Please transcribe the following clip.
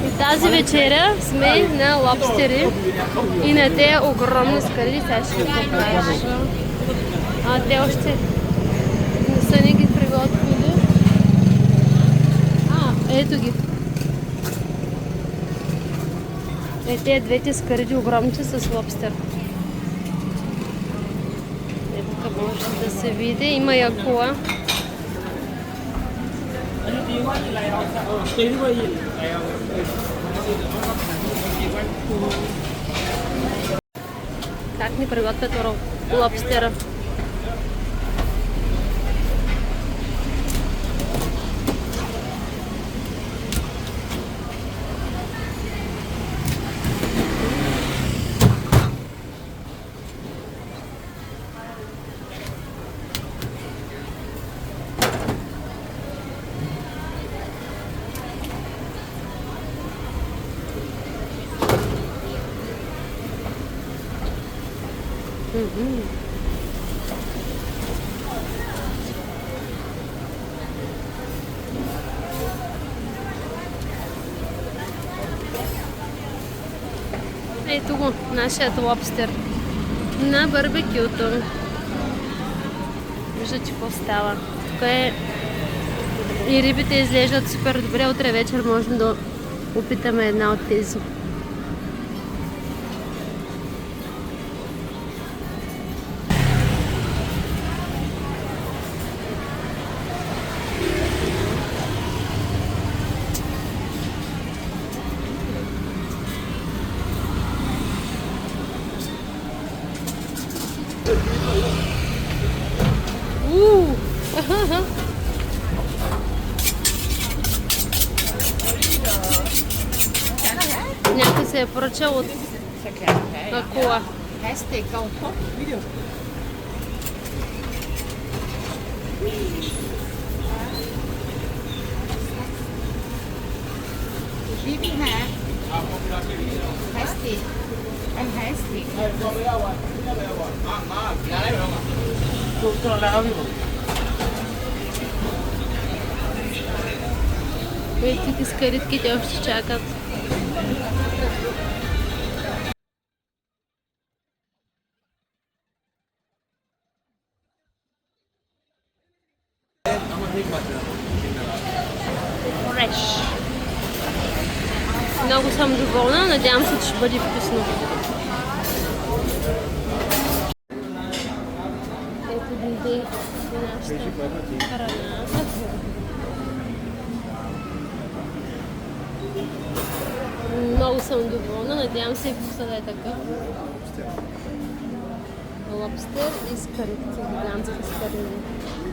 И тази вечеря сме на лобстери и на тези огромни скали. Сега ще ви покажа. Те още не са ни ги приготвили. Ето ги. Тези двете скариди огромните с лобстер. Ето може да се види. Има и акула. Как ни приготвят лобстера? Ето го, нашият лобстер на барбекюто. Виждате какво става. Тук е и рибите изглеждат супер добре. Утре вечер можем да опитаме една от тези. Някой се е поръчал от акула. Видите, скаритките още чакат. Фреш. Много съм доволна, надявам се, че ще бъде вкусно. Ето дойде нашата храна. Много съм доволна, надявам се и вкуса да е такъв. Лобстер и скаритки, гигантски скаритки.